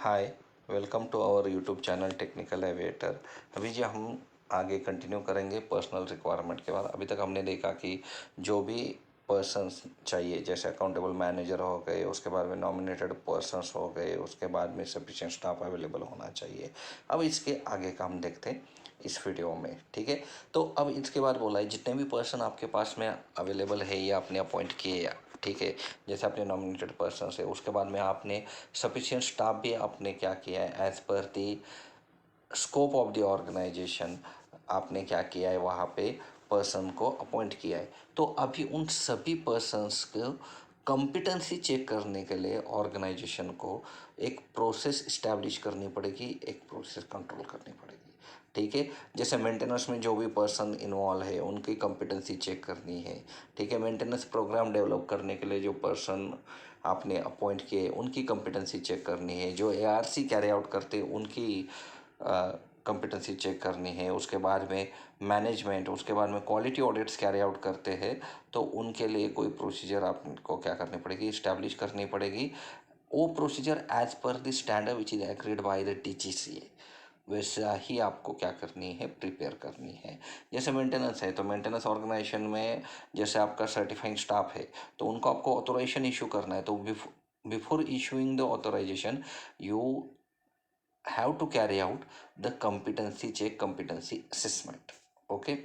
Hi, welcome to our YouTube channel technical aviator. अभी जो हम आगे कंटिन्यू करेंगे पर्सनल रिक्वायरमेंट के बाद। अभी तक हमने देखा कि जो भी पर्सन्स चाहिए, जैसे अकाउंटेबल मैनेजर हो गए, उसके बाद में नॉमिनेटेड पर्सन्स हो गए, उसके बाद में सफिशिएंट स्टाफ अवेलेबल होना चाहिए। अब इसके आगे का हम देखते हैं इस वीडियो में, ठीक है। तो अब इसके बाद बोला है जितने भी पर्सन आपके पास में अवेलेबल है या आपने अपॉइंट किए, ठीक है, जैसे आपने नॉमिनेटेड पर्सन है, उसके बाद में आपने सफिशिएंट स्टाफ भी आपने क्या किया है as per the scope of the organization, आपने क्या किया है वहाँ पे पर्सन को अपॉइंट किया है। तो अभी उन सभी पर्सन्स को कॉम्पिटेंसी चेक करने के लिए ऑर्गेनाइजेशन को एक प्रोसेस इस्टेब्लिश करनी पड़ेगी, एक प्रोसेस कंट्रोल करनी पड़ेगी, ठीक है। जैसे मेंटेनेंस में जो भी पर्सन इन्वॉल्व है उनकी कॉम्पिटेंसी चेक करनी है, ठीक है। मेंटेनेंस प्रोग्राम डेवलप करने के लिए जो पर्सन आपने अपॉइंट किए उनकी कॉम्पिटेंसी चेक करनी है। जो एआरसी कैरी आउट करते हैं उनकी कॉम्पिटेंसी चेक करनी है। उसके बाद में मैनेजमेंट, उसके बाद में क्वालिटी ऑडिट्स कैरी आउट करते हैं, तो उनके लिए कोई प्रोसीजर आपको क्या करनी पड़ेगी, इस्टेब्लिश करनी पड़ेगी। वो procedure as per the standard which is agreed by the DGCA, वैसा ही आपको क्या करनी है, प्रिपेयर करनी है। जैसे मेंटेनेंस है तो मेंटेनेंस ऑर्गेनाइजेशन में जैसे आपका सर्टिफाइंग स्टाफ है तो उनको आपको ऑथोराइजेशन इशू करना है। तो before issuing the authorization you have to carry out the competency check, competency assessment, okay.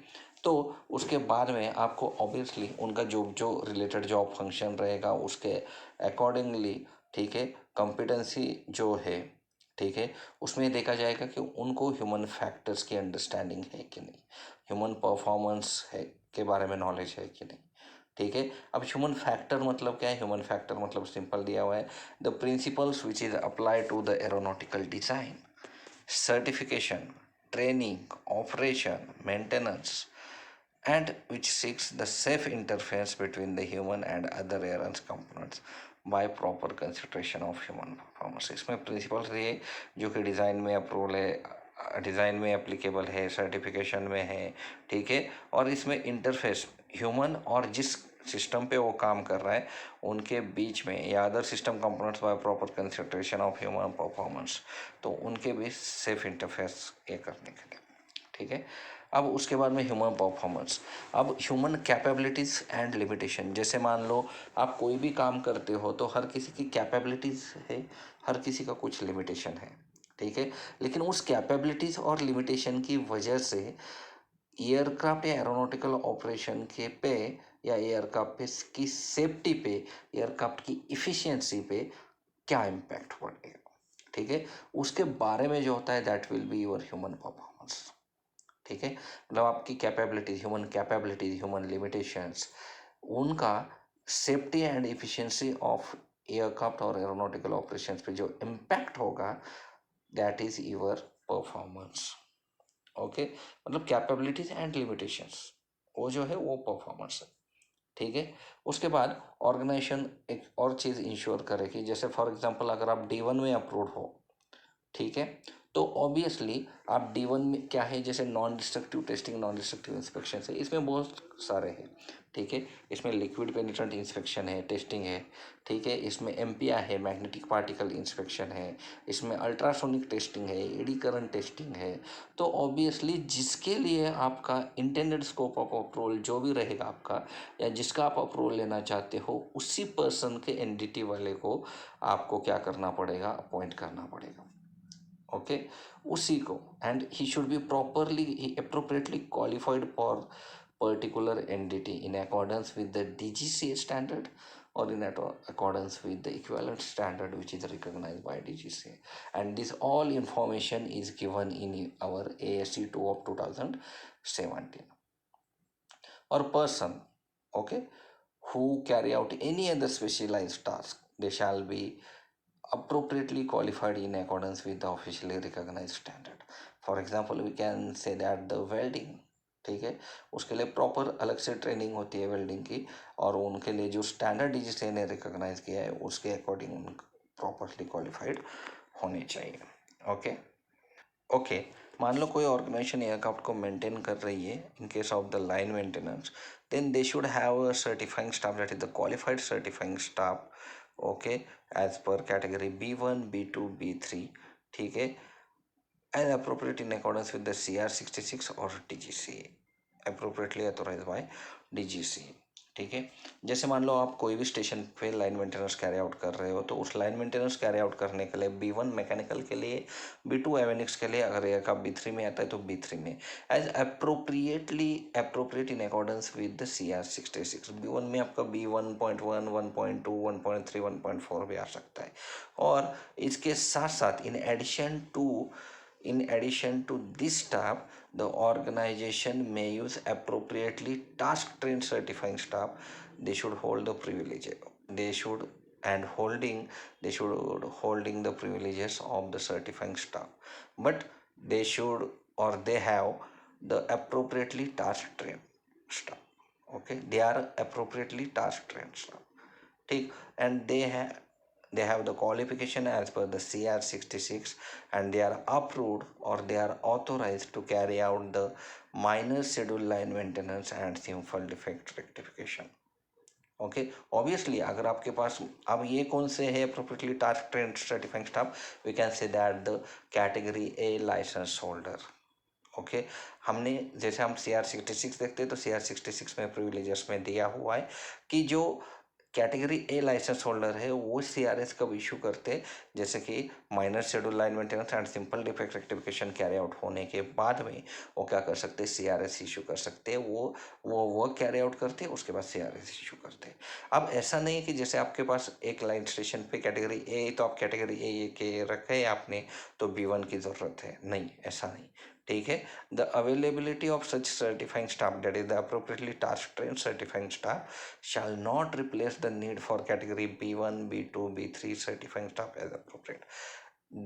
तो उसके बाद में आपको ऑब्वियसली उनका जो जो रिलेटेड जॉब फंक्शन रहेगा उसके अकॉर्डिंगली, ठीक है, कॉम्पिटेंसी जो है, ठीक है, उसमें देखा जाएगा कि उनको ह्यूमन फैक्टर्स की अंडरस्टैंडिंग है कि नहीं, ह्यूमन परफॉर्मेंस है के बारे में नॉलेज है कि नहीं, ठीक है। अब ह्यूमन फैक्टर मतलब क्या है? ह्यूमन फैक्टर मतलब सिंपल दिया हुआ है, the principles which is apply to the aeronautical design, certification, training, operation, maintenance, and which seeks the safe interface between the human and other errands components by proper consideration of human performance। इसमें principles ये जो कि design में approval है, design में applicable है, certification में है, ठीक है, और इसमें इंटरफेस ह्यूमन और जिस सिस्टम पे वो काम कर रहा है उनके बीच में या other system components by proper consideration of human performance, तो उनके बीच सेफ इंटरफेस ये करने के लिए, ठीक है। अब उसके बाद में ह्यूमन परफॉर्मेंस, अब ह्यूमन कैपेबिलिटीज़ एंड लिमिटेशन। जैसे मान लो आप कोई भी काम करते हो तो हर किसी की कैपेबिलिटीज़ है, हर किसी का कुछ लिमिटेशन है, ठीक है। लेकिन उस कैपेबिलिटीज़ और लिमिटेशन की वजह से एयरक्राफ्ट या एरोनॉटिकल ऑपरेशन के पे या एयरक्राफ्ट पे की सेफ्टी पे, एयरक्राफ्ट की इफ़िशियंसी पे क्या इम्पैक्ट पड़ेगा, ठीक है, उसके बारे में जो होता है that will be your human performance, ठीक है। मतलब आपकी कैपेबिलिटीज, ह्यूमन लिमिटेशंस, उनका safety and efficiency of aircraft और एरोनॉटिकल ऑपरेशंस पे जो इम्पैक्ट होगा that is your performance, okay. मतलब कैपेबिलिटीज एंड लिमिटेशंस वो जो है वो परफॉर्मेंस है, ठीक है। उसके बाद ऑर्गेनाइजेशन एक और चीज़ इंश्योर करेगी, जैसे फॉर एग्जांपल अगर आप D1 में अप्रूव हो, ठीक है, तो ऑब्वियसली आप D1 में क्या है, जैसे non destructive testing, non destructive inspection है, इसमें बहुत सारे हैं, ठीक है। इसमें लिक्विड पेनिट्रेंट इंस्पेक्शन है, टेस्टिंग है, ठीक है। इसमें MPI है, मैग्नेटिक पार्टिकल इंस्पेक्शन है, इसमें अल्ट्रासोनिक टेस्टिंग है, एडी करंट टेस्टिंग है। तो ऑब्वियसली जिसके लिए आपका इंटेंडेड स्कोप ऑफ अप्रूवल जो भी रहेगा आपका, या जिसका आप अप्रूवल लेना चाहते हो, उसी पर्सन के एनडीटी वाले को आपको क्या करना पड़ेगा, अपॉइंट करना पड़ेगा, ओके, उसी को। And he should be properly appropriately qualified for particular entity in accordance with the DGCA standard or in accordance with the equivalent standard which is recognized by DGCA, and this all information is given in our ASC 2 of 2017, or person, okay, who carry out any other specialized task, they shall be appropriately qualified in accordance with the officially recognized standard। For example we can say that the welding, ठीक है, उसके लिए proper अलग से training होती है welding की, और उनके लिए जो स्टैंडर्ड डीजीसीए ने रिकॉग्नाइज किया है उसके अकॉर्डिंग प्रॉपरली क्वालिफाइड होने चाहिए, ओके। ओके, मान लो कोई ऑर्गेनाइजेशन एयरक्राफ्ट को मेंटेन कर रही है in case of the line maintenance, then they should have a certifying staff, that is the qualified certifying staff okay, as per category B1, B2, B3, ठीक है, as appropriate in accordance with the CR66 और DGCA, appropriately authorise by DGCA, ठीक है। जैसे मान लो आप कोई भी स्टेशन पे लाइन मेंटेनेंस कैरी आउट कर रहे हो, तो उस लाइन मेंटेनेंस कैरी आउट करने के लिए B1 मैकेनिकल के लिए, B2 एवेनिक्स के लिए, अगर एयरक्राफ्ट B3 में आता है तो B3 में, as appropriate in accordance with the CR66। B1 में आपका B1.1, 1.2, 1.3, 1.4 भी आ सकता है। और इसके साथ साथ in addition to this staff, the organization may use appropriately task trained certifying staff. They should hold the privilege. They should and holding they should holding the privileges of the certifying staff, but they should or they have the appropriately task trained staff. Okay, they are appropriately task trained staff. ठीक, and they have the qualification as per the CR66, and they are approved or they are authorized to carry out the minor schedule line maintenance and simple defect rectification. Okay, obviously अगर आपके पास, अब ये कौन से है appropriately task trained certifying staff, we can say that the category A licence holder. Okay, हमने जैसे हम CR66 देखते हैं तो CR66 में प्रिविलेजेस में दिया हुआ है कि जो कैटेगरी ए लाइसेंस होल्डर है वो CRS कब इशू करते, जैसे कि minor schedule line maintenance and simple defect rectification carry out होने के बाद में वो क्या कर सकते हैं, CRS इशू कर सकते हैं। वो वर्क कैरी आउट करते हैं, उसके बाद CRS इशू करते हैं। अब ऐसा नहीं है कि जैसे आपके पास एक लाइन स्टेशन पे कैटेगरी ए, तो आप कैटेगरी ए के रखे आपने तो B1 की ज़रूरत है, नहीं, ऐसा नहीं, ठीक है। The availability of such certifying staff, that is the appropriately task train certifying staff, shall not replace the need for category B1, B2, B3 certifying staff as appropriate.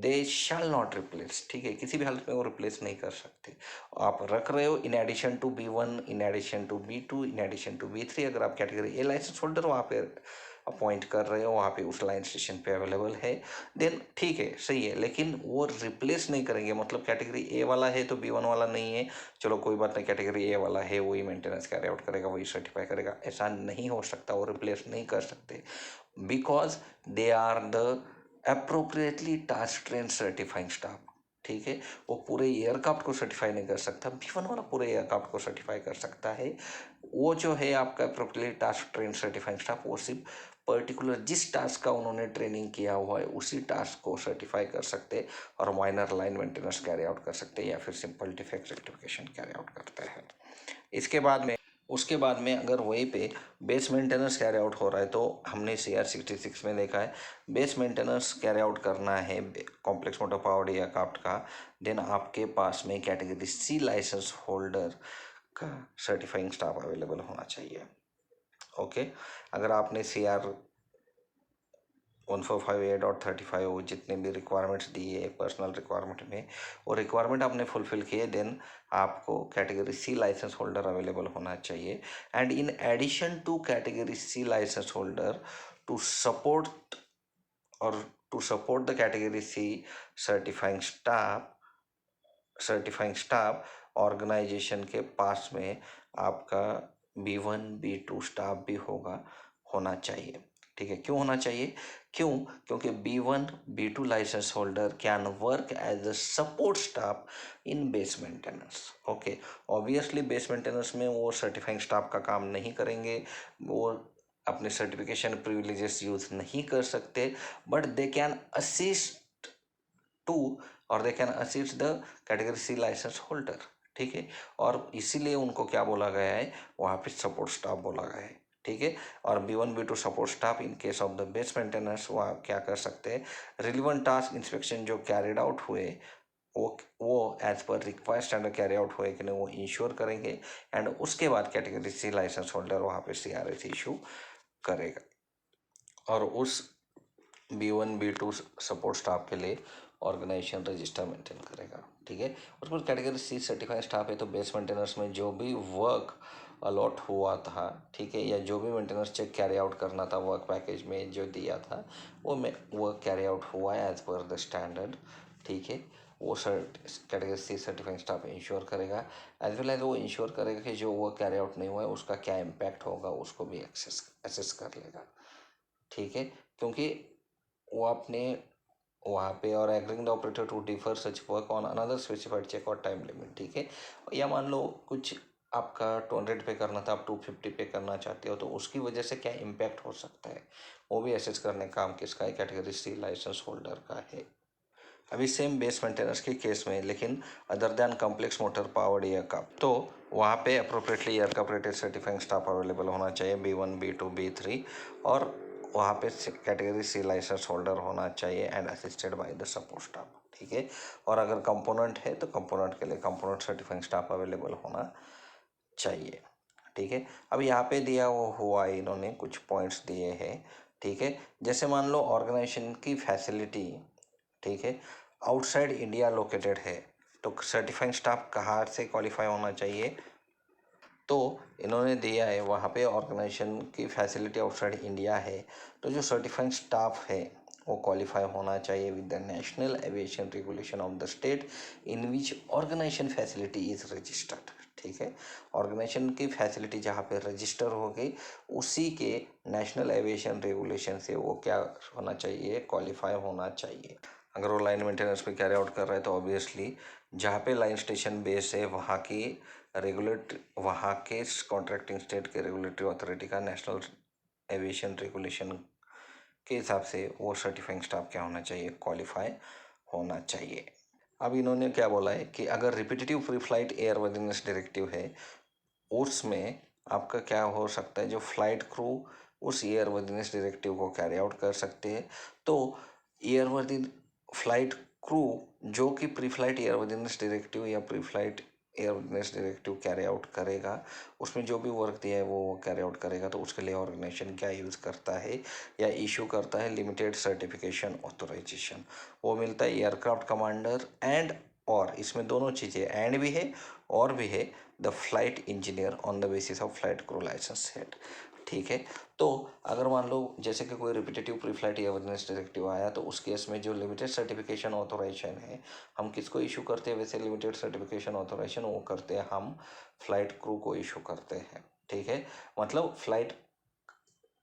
They shall not replace, ठीक है, किसी भी हालत में वो replace नहीं कर सकते। आप रख रहे हो in addition to B1, in addition to B2, in addition to B3, अगर आप कैटेगरी ए लाइसेंस होल्डर वहाँ पे अपॉइंट कर रहे हो, वहाँ पे उस लाइन स्टेशन पे अवेलेबल है, देन ठीक है, सही है, लेकिन वो रिप्लेस नहीं करेंगे। मतलब कैटेगरी ए वाला है तो B1 वाला नहीं है, चलो कोई बात नहीं, कैटेगरी ए वाला है वही मेंटेनेंस कैरी आउट करेगा, वही सर्टिफाई करेगा, ऐसा नहीं हो सकता, वो रिप्लेस नहीं कर सकते, because they are the appropriately task train certifying staff, ठीक है। वो पूरे एयरक्राफ्ट को सर्टिफाई नहीं कर सकता, B1 वाला पूरे एयरक्राफ्ट को सर्टिफाई कर सकता है। वो जो है आपका appropriately task train certifying staff, वो सिर्फ पर्टिकुलर जिस टास्क का उन्होंने ट्रेनिंग किया हुआ है उसी टास्क को सर्टिफाई कर सकते और minor line maintenance carry out कर सकते या फिर simple defect rectification carry out करते हैं। इसके बाद में उसके बाद में अगर वहीं पे बेस मेंटेनेंस कैरी आउट हो रहा है, तो हमने CR66 में देखा है, बेस मेंटेनेंस कैरी आउट करना है कॉम्प्लेक्स मोटर पावर्ड एयरक्राफ्ट का, देन आपके पास में कैटेगरी C लाइसेंस होल्डर का सर्टिफाइंग स्टाफ अवेलेबल होना चाहिए। ओके, अगर आपने CR1458.35 वो जितने भी रिक्वायरमेंट्स दिए पर्सनल रिक्वायरमेंट में, वो रिक्वायरमेंट आपने फुलफिल किए, देन आपको category C licence holder available होना चाहिए। And in addition to category C licence holder, to support to support the category C certifying staff organisation के पास में आपका B1, B2 स्टाफ भी होना चाहिए, ठीक है। क्यों होना चाहिए, क्योंकि B1, B2 licence holder can work as a support staff in base maintenance. Okay, obviously base maintenance में वो सर्टिफाइंग स्टाफ का काम नहीं करेंगे, वो अपने सर्टिफिकेशन प्रिविलेजेस यूज नहीं कर सकते, but they can assist to और they can assist the category C licence holder, ठीक है। और इसीलिए उनको क्या बोला गया है, वहाँ पे सपोर्ट स्टाफ बोला गया है, ठीक है। और B1, B2 support staff in case of the base maintenance वो आप क्या कर सकते हैं, रिलीवेंट टास्क इंस्पेक्शन जो कैरिड आउट हुए वो as per required standard carry out हुए कि नहीं वो इंश्योर करेंगे, एंड उसके बाद कैटेगरी C लाइसेंस होल्डर वहाँ पे CRS इशू करेगा और उस B1, B2 सपोर्ट स्टाफ के लिए ऑर्गेनाइजेशन रजिस्टर मेंटेन करेगा, ठीक है। उसके बाद कैटेगरी C सर्टिफाइड स्टाफ है, तो बेस मेंटेनेंस में जो भी वर्क अलॉट हुआ था, ठीक है, या जो भी मेंटेनेंस चेक कैरी आउट करना था वर्क पैकेज में जो दिया था, वो वर्क कैरी आउट हुआ है एज पर द स्टैंडर्ड, ठीक है। वो category C certified staff ensure करेगा, एज वेल एज वो इंश्योर करेगा कि जो वर्क कैरी आउट नहीं हुआ है उसका क्या इम्पैक्ट होगा, उसको भी एसेस कर लेगा, ठीक है, क्योंकि वो अपने वहाँ पे और agreeing the operator to defer such work on another specified check और टाइम लिमिट। ठीक है, या मान लो कुछ आपका 200 पे करना था, आप 250 पे करना चाहते हो, तो उसकी वजह से क्या इम्पैक्ट हो सकता है, वो भी एसेस करने का काम किसका है, कैटेगरी सी लाइसेंस होल्डर का है। अभी सेम बेस मेंटेनेंस के केस में, लेकिन other than complex motor powered aircraft, तो वहाँ पे appropriately aircraft rated certifying staff available होना चाहिए, B1 B2 B3, और वहाँ पे कैटेगरी सी लाइसेंस होल्डर होना चाहिए and assisted by the support staff. ठीक है, और अगर कंपोनेंट है तो कंपोनेंट के लिए कंपोनेंट सर्टिफाइंग स्टाफ अवेलेबल होना चाहिए। ठीक है, अब यहाँ पे दिया हुआ इन्होंने कुछ पॉइंट्स दिए हैं। ठीक है, जैसे मान लो ऑर्गेनाइजेशन की फैसिलिटी, ठीक है, आउटसाइड इंडिया लोकेटेड है, तो सर्टिफाइंग स्टाफ कहाँ से क्वालिफाई होना चाहिए, तो इन्होंने दिया है वहाँ पे ऑर्गेनाइजेशन की फैसिलिटी आउटसाइड इंडिया है, तो जो सर्टिफाइंग स्टाफ है वो क्वालिफाई होना चाहिए with the national aviation regulation of the state in which organisation facility is registered. ठीक है, ऑर्गेनाइजेशन की फैसिलिटी जहाँ पे रजिस्टर हो गई, उसी के नेशनल एविएशन रेगुलेशन से वो क्या होना चाहिए, क्वालिफाई होना चाहिए। अगर वो लाइन मेंटेनेंस पे कैरी आउट कर रहा है तो ऑब्वियसली जहाँ पे लाइन स्टेशन बेस है वहाँ के कॉन्ट्रैक्टिंग स्टेट के रेगुलेटरी अथॉरिटी का नेशनल एविएशन रेगुलेशन के हिसाब से वो सर्टिफाइंग स्टाफ क्या होना चाहिए, क्वालिफाई होना चाहिए। अब इन्होंने क्या बोला है कि अगर repetitive pre flight airworthiness directive है, उसमें आपका क्या हो सकता है, जो फ्लाइट क्रू उस एयरवर्दीनेस डायरेक्टिव को कैरी आउट कर सकते हैं, तो एयरवर्दी फ्लाइट क्रू जो कि प्री फ्लाइट एयरवर्दीनेस डायरेक्टिव या pre flight airworthiness directive carry out करेगा, उसमें जो भी वर्क दिया है वो कैरी आउट करेगा, तो उसके लिए ऑर्गेनाइजेशन क्या यूज़ करता है या इशू करता है, लिमिटेड सर्टिफिकेशन ऑथोराइजेशन। वो मिलता है एयरक्राफ्ट कमांडर एंड, और इसमें दोनों चीज़ें एंड भी है और भी है, the flight engineer on the basis of flight crew licence set. ठीक है, तो अगर मान लो जैसे कि कोई repetitive pre flight airworthiness directive आया, तो उस केस में जो लिमिटेड सर्टिफिकेशन ऑथोराइजेशन है, हम किसको इशू करते हैं, वैसे लिमिटेड सर्टिफिकेशन ऑथोराइजेशन वो करते हैं हम फ्लाइट क्रू को इशू करते हैं। ठीक है, मतलब फ्लाइट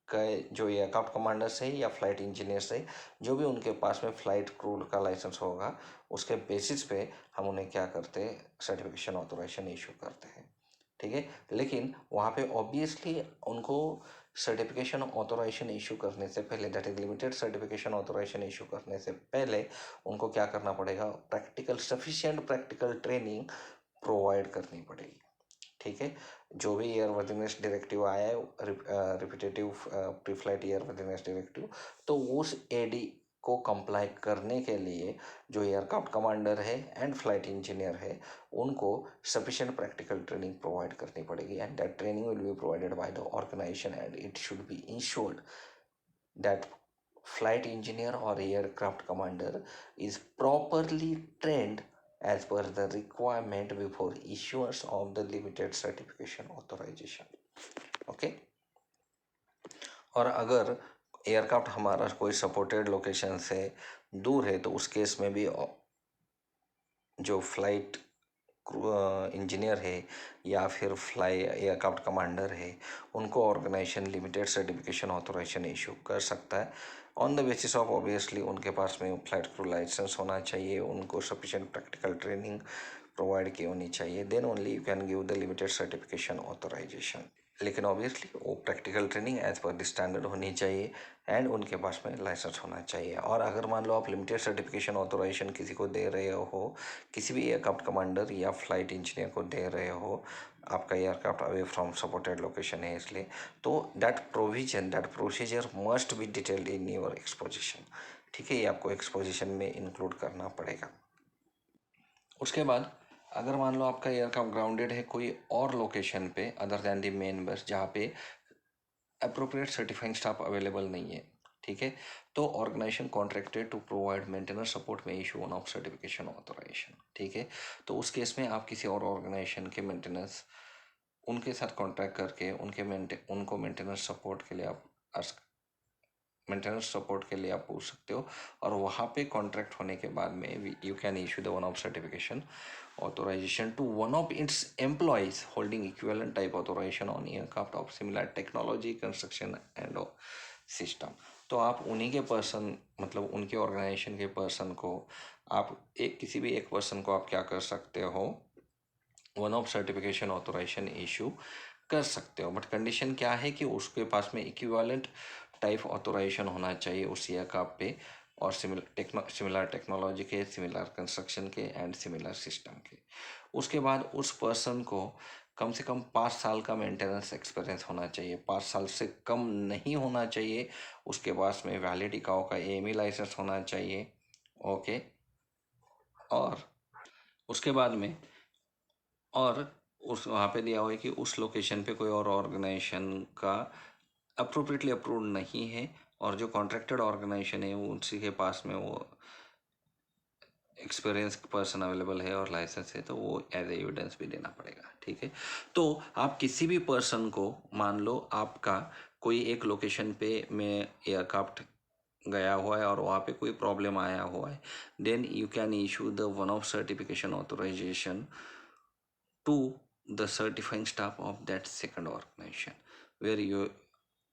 का जो एयरक्राफ्ट कमांडर्स है या फ्लाइट इंजीनियर्स है, जो भी उनके पास में फ्लाइट क्रू का लाइसेंस होगा, उसके बेसिस पे हम उन्हें क्या करते हैं, सर्टिफिकेशन ऑथोराइजेशन इशू करते हैं। ठीक है, लेकिन वहाँ पे ऑब्वियसली उनको सर्टिफिकेशन ऑथोराइजेशन इशू करने से पहले, that is limited certification authorisation issue करने से पहले, उनको क्या करना पड़ेगा, practical sufficient practical training provide करनी पड़ेगी। ठीक है, जो भी एयरवर्दीनेस डायरेक्टिव आया है, repetitive pre flight airworthiness directive, तो उस एडी को कंप्लाई करने के लिए जो एयरक्राफ्ट कमांडर है एंड फ्लाइट इंजीनियर है, उनको सफिशिएंट प्रैक्टिकल ट्रेनिंग प्रोवाइड करनी पड़ेगी, and that training will be provided by the organisation and it should be ensured that flight engineer or aircraft commander is properly trained as per the requirement before issuance of the limited certification authorization. Okay, और अगर aircraft हमारा कोई supported location से दूर है, तो उस case में भी जो फ्लाइट इंजीनियर है या फिर फ्लाई एयरक्राफ्ट कमांडर है, उनको organisation limited certification authorisation issue कर सकता है on the basis of, obviously उनके पास में फ्लाइट क्रू लाइसेंस होना चाहिए, उनको सफिशिएंट प्रैक्टिकल ट्रेनिंग प्रोवाइड की होनी चाहिए, then only you can give the limited certification authorisation. लेकिन ऑब्वियसली वो practical training as per the standard होनी चाहिए एंड उनके पास में लाइसेंस होना चाहिए। और अगर मान लो आप लिमिटेड सर्टिफिकेशन ऑथोराइजेशन किसी को दे रहे हो, किसी भी एयरक्राफ्ट कमांडर या फ्लाइट इंजीनियर को दे रहे हो, आपका aircraft away from supported location है इसलिए, तो that procedure must be detailed in your exposition. ठीक है, ये आपको एक्सपोजिशन में इंक्लूड करना पड़ेगा। उसके बाद अगर मान लो आपका एयरक्राफ्ट ग्राउंडेड है कोई और लोकेशन पे other than the main bus, जहाँ पे अप्रोप्रिएट सर्टिफाइंग स्टाफ अवेलेबल नहीं है, ठीक है, तो organization contracted to provide maintenance support में issue one of certification authorization. ठीक है, तो उस केस में आप किसी और ऑर्गेनाइजेशन के मेंटेनेंस उनके साथ कॉन्ट्रैक्ट करके उनको मेंटेनेंस सपोर्ट के लिए आप मेंटेनेंस सपोर्ट के लिए आप पूछ सकते हो, और वहाँ पे कॉन्ट्रैक्ट होने के बाद में you can issue the one of certification authorization to one of its employees holding equivalent type authorization on aircraft of similar technology, construction and system. तो आप उन्हीं के पर्सन, मतलब उनके ऑर्गेनाइजेशन के पर्सन को, आप किसी भी एक पर्सन को आप क्या कर सकते हो, one of certification authorisation issue कर सकते हो। बट कंडीशन क्या है कि उसके पास में इक्विवेलेंट टाइप ऑथोराइजेशन होना चाहिए उस एयरक्राफ्ट पे, और सिमिलर टेक्नोलॉजी के, सिमिलर कंस्ट्रक्शन के एंड सिमिलर सिस्टम के। उसके बाद उस पर्सन को कम से कम 5 साल का मेंटेनेंस एक्सपीरियंस होना चाहिए, 5 साल से कम नहीं होना चाहिए। उसके पास में वैलिड इकाओ का एएमई लाइसेंस होना चाहिए। ओके। और उसके बाद में, और उस वहाँ पे दिया हुआ है कि उस लोकेशन पे कोई और ऑर्गेनाइजेशन का अप्रोप्रिएटली अप्रूव्ड नहीं है, और जो कॉन्ट्रैक्टेड ऑर्गेनाइजेशन है वो उसी के पास में वो एक्सपीरियंस पर्सन अवेलेबल है और लाइसेंस है, तो वो एज एविडेंस भी देना पड़ेगा। ठीक है। तो आप किसी भी पर्सन को, मान लो आपका कोई एक लोकेशन पे में एयरक्राफ्ट गया हुआ है और वहाँ पे कोई प्रॉब्लम आया हुआ है, then you can issue the one of certification authorisation to the certifying staff of that second organization where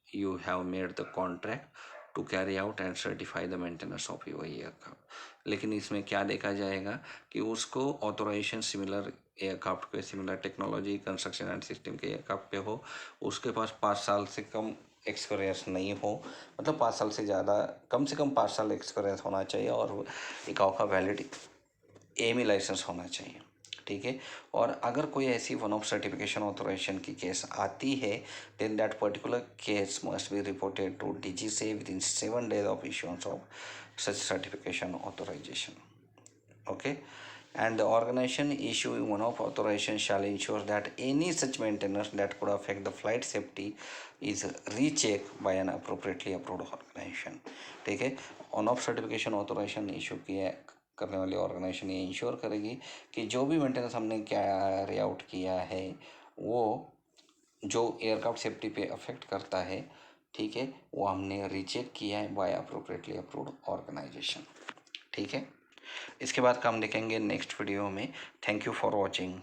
you have made the contract to carry out and certify the maintenance of your aircraft। लेकिन इसमें क्या देखा जाएगा कि उसको authorisation similar aircraft पे, similar technology, construction and system के aircraft पे हो, उसके पास 5 साल से कम एक्सपीरियंस नहीं हो, मतलब 5 साल से ज़्यादा, कम से कम 5 साल एक्सपीरियंस होना चाहिए, और इकाओ का वैलिड एएमई लाइसेंस होना चाहिए। ठीक है। और अगर कोई ऐसी वन ऑफ सर्टिफिकेशन ऑथोराइजेशन की केस आती है, then that particular case must be reported to DGCA within 7 days of issuance of such certification authorisation. Okay, and the organization issuing one of authorization shall ensure that any such maintenance that could affect the flight safety is rechecked by an appropriately approved organization। ठीक है। One off certification authorisation issue किया करने वाली organisation ये ensure करेगी कि जो भी मेंटेनेंस हमने कैरी आउट किया है वो जो एयरक्राफ्ट सेफ्टी पे अफेक्ट करता है, ठीक है, वो हमने रीचेक किया है बाय अप्रोप्रिएटली अप्रूव्ड ऑर्गेनाइजेशन। ठीक है। इसके बाद का हम देखेंगे नेक्स्ट वीडियो में। Thank you for watching.